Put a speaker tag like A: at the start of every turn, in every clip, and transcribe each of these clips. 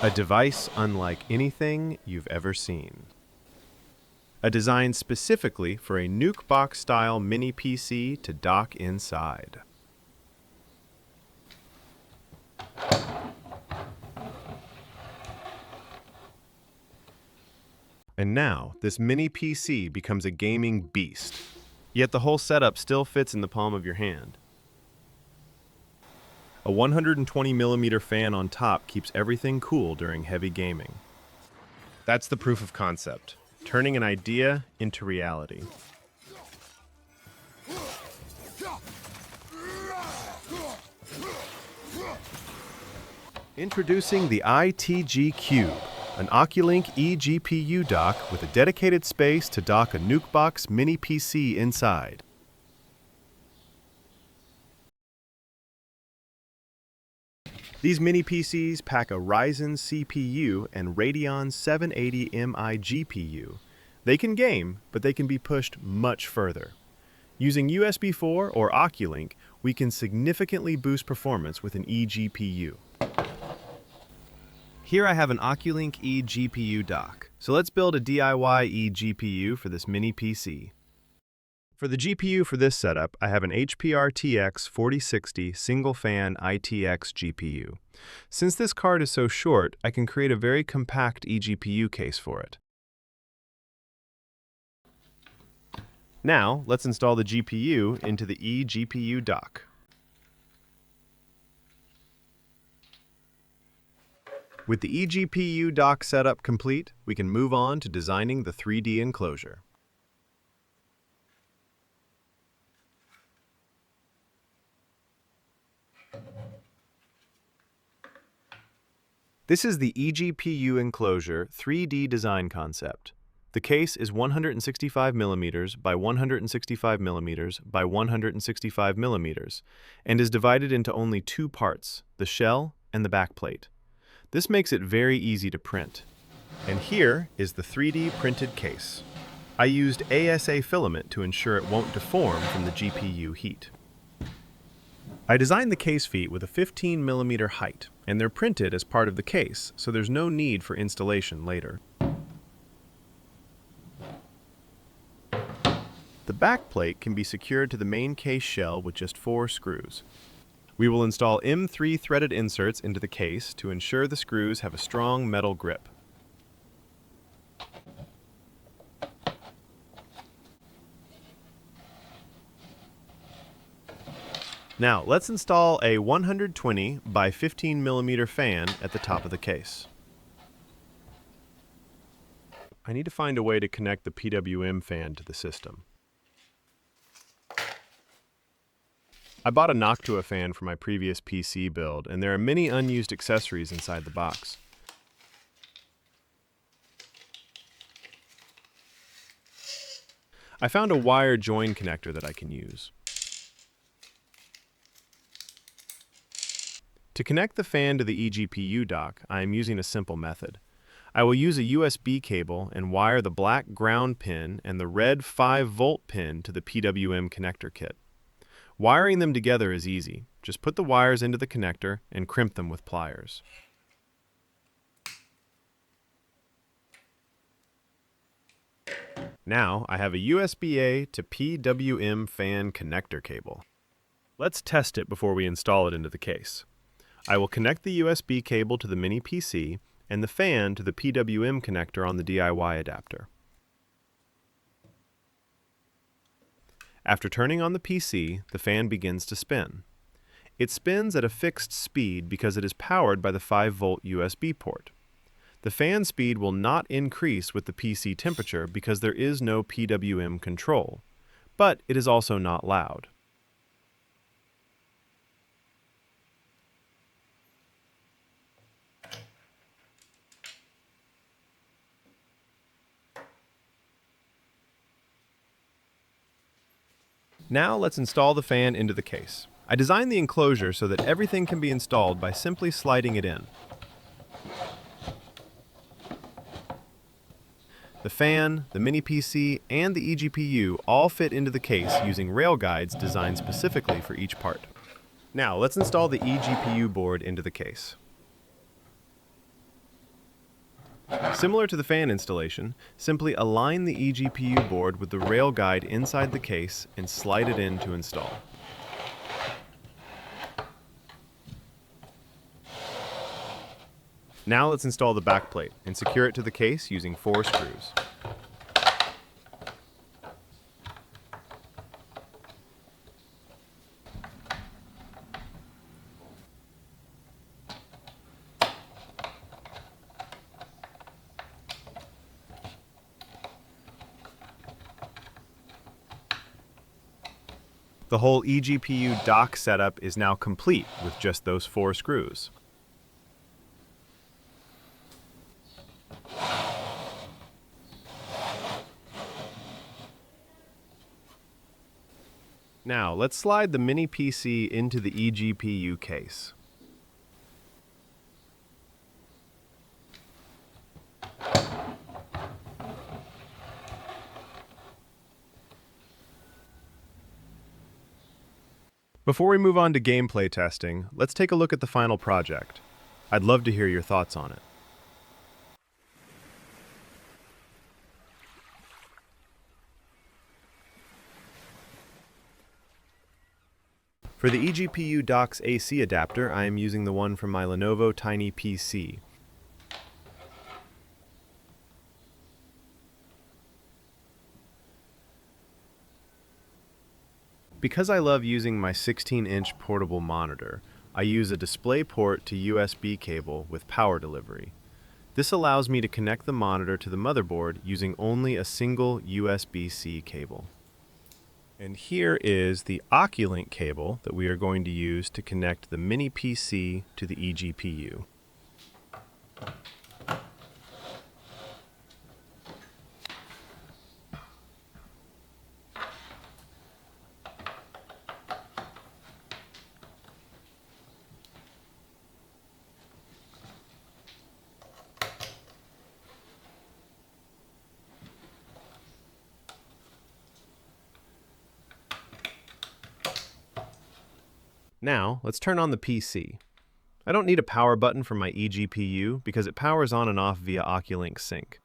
A: A device unlike anything you've ever seen. A design specifically for a NUC-style mini PC to dock inside. And now, this mini PC becomes a gaming beast. Yet the whole setup still fits in the palm of your hand. A 120mm fan on top keeps everything cool during heavy gaming. That's the proof of concept, turning an idea into reality. Introducing the ITG Cube, an Oculink eGPU dock with a dedicated space to dock a NUC mini PC inside. These mini PCs pack a Ryzen CPU and Radeon 780MI GPU. They can game, but they can be pushed much further. Using USB 4 or Oculink, we can significantly boost performance with an eGPU. Here I have an Oculink eGPU dock, so let's build a DIY eGPU for this mini PC. For the GPU for this setup, I have an HP RTX 4060 single-fan ITX GPU. Since this card is so short, I can create a very compact eGPU case for it. Now, let's install the GPU into the eGPU dock. With the eGPU dock setup complete, we can move on to designing the 3D enclosure. This is the eGPU enclosure 3D design concept. The case is 165mm by 165mm by 165mm and is divided into only two parts, the shell and the backplate. This makes it very easy to print. And here is the 3D printed case. I used ASA filament to ensure it won't deform from the GPU heat. I designed the case feet with a 15mm height, and they're printed as part of the case, so there's no need for installation later. The backplate can be secured to the main case shell with just 4 screws. We will install M3 threaded inserts into the case to ensure the screws have a strong metal grip. Now, let's install a 120 by 15mm fan at the top of the case. I need to find a way to connect the PWM fan to the system. I bought a Noctua fan for my previous PC build, and there are many unused accessories inside the box. I found a wire join connector that I can use. To connect the fan to the eGPU dock, I am using a simple method. I will use a USB cable and wire the black ground pin and the red 5-volt pin to the PWM connector kit. Wiring them together is easy. Just put the wires into the connector and crimp them with pliers. Now I have a USB-A to PWM fan connector cable. Let's test it before we install it into the case. I will connect the USB cable to the mini PC and the fan to the PWM connector on the DIY adapter. After turning on the PC, the fan begins to spin. It spins at a fixed speed because it is powered by the 5-volt USB port. The fan speed will not increase with the PC temperature because there is no PWM control, but it is also not loud. Now let's install the fan into the case. I designed the enclosure so that everything can be installed by simply sliding it in. The fan, the mini PC, and the eGPU all fit into the case using rail guides designed specifically for each part. Now let's install the eGPU board into the case. Similar to the fan installation, simply align the eGPU board with the rail guide inside the case and slide it in to install. Now let's install the backplate and secure it to the case using 4 screws. The whole eGPU dock setup is now complete with just those 4 screws. Now, let's slide the mini PC into the eGPU case. Before we move on to gameplay testing, let's take a look at the final project. I'd love to hear your thoughts on it. For the eGPU dock's AC adapter, I am using the one from my Lenovo Tiny PC. Because I love using my 16-inch portable monitor, I use a DisplayPort to USB cable with power delivery. This allows me to connect the monitor to the motherboard using only a single USB-C cable. And here is the Oculink cable that we are going to use to connect the mini PC to the eGPU. Now, let's turn on the PC. I don't need a power button for my eGPU because it powers on and off via Oculink Sync.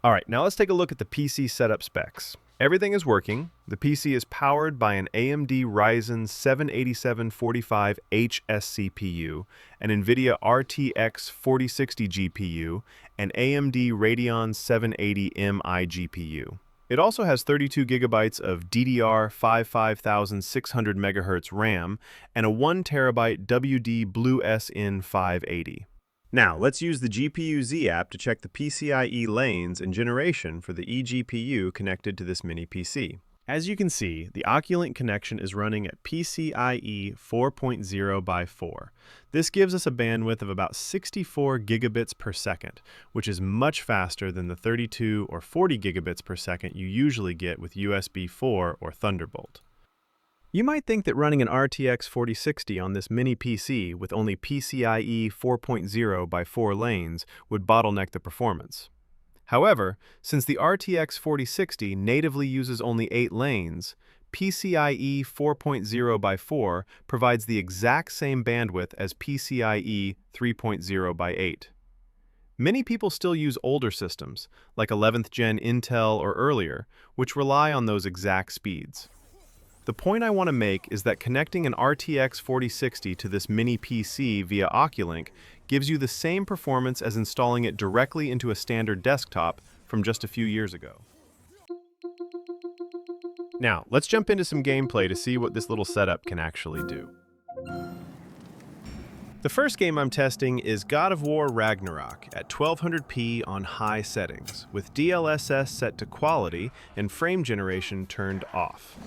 A: Alright, now let's take a look at the PC setup specs. Everything is working. The PC is powered by an AMD Ryzen 78745H CPU, an Nvidia RTX 4060 GPU, and AMD Radeon 780M iGPU. It also has 32 gigabytes of DDR 5600 MHz RAM and a 1 terabyte WD Blue SN 580. Now, let's use the GPU-Z app to check the PCIe lanes and generation for the eGPU connected to this mini PC. As you can see, the Oculink connection is running at PCIe 4.0 by 4. This gives us a bandwidth of about 64 gigabits per second, which is much faster than the 32 or 40 gigabits per second you usually get with USB 4 or Thunderbolt. You might think that running an RTX 4060 on this mini PC with only PCIe 4.0 by 4 lanes would bottleneck the performance. However, since the RTX 4060 natively uses only 8 lanes, PCIe 4.0 by 4 provides the exact same bandwidth as PCIe 3.0 by 8. Many people still use older systems, like 11th gen Intel or earlier, which rely on those exact speeds. The point I want to make is that connecting an RTX 4060 to this mini PC via Oculink gives you the same performance as installing it directly into a standard desktop from just a few years ago. Now, let's jump into some gameplay to see what this little setup can actually do. The first game I'm testing is God of War Ragnarok at 1200p on high settings, with DLSS set to quality and frame generation turned off.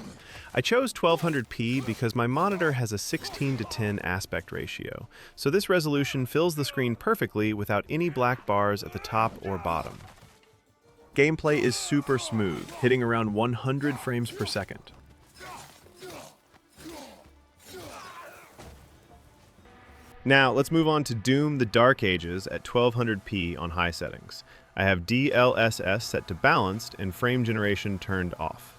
A: I chose 1200p because my monitor has a 16:10 aspect ratio, so this resolution fills the screen perfectly without any black bars at the top or bottom. Gameplay is super smooth, hitting around 100 frames per second. Now, let's move on to Doom: The Dark Ages at 1200p on high settings. I have DLSS set to balanced and frame generation turned off.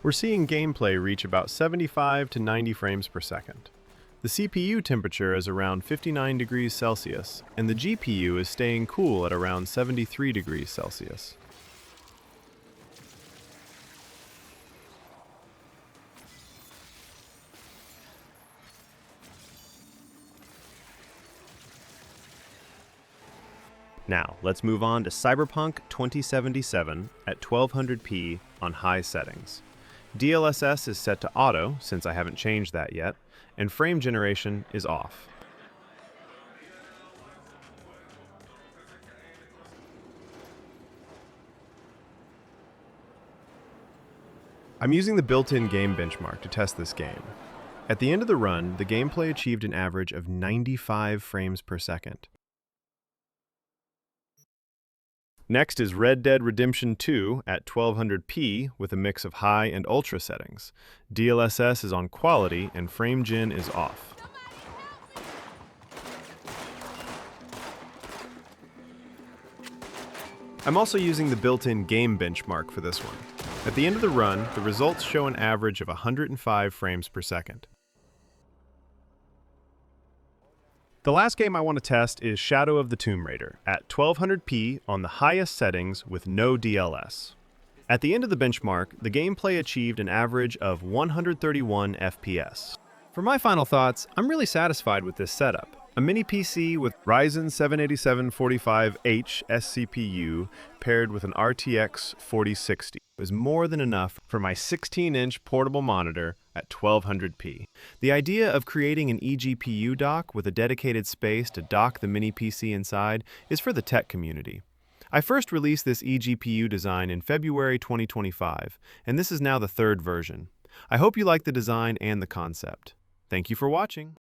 A: We're seeing gameplay reach about 75 to 90 frames per second. The CPU temperature is around 59 degrees Celsius, and the GPU is staying cool at around 73 degrees Celsius. Now, let's move on to Cyberpunk 2077 at 1200p on high settings. DLSS is set to auto, since I haven't changed that yet, and frame generation is off. I'm using the built-in game benchmark to test this game. At the end of the run, the gameplay achieved an average of 95 frames per second. Next is Red Dead Redemption 2 at 1200p with a mix of high and ultra settings. DLSS is on quality and frame gen is off. I'm also using the built-in game benchmark for this one. At the end of the run, the results show an average of 105 frames per second. The last game I want to test is Shadow of the Tomb Raider at 1200p on the highest settings with no DLS. At the end of the benchmark, the gameplay achieved an average of 131 FPS. For my final thoughts, I'm really satisfied with this setup. A mini PC with Ryzen 78745H SCPU paired with an RTX 4060 is more than enough for my 16-inch portable monitor at 1200p. The idea of creating an eGPU dock with a dedicated space to dock the mini PC inside is for the tech community. I first released this eGPU design in February 2025, and this is now the third version. I hope you like the design and the concept. Thank you for watching.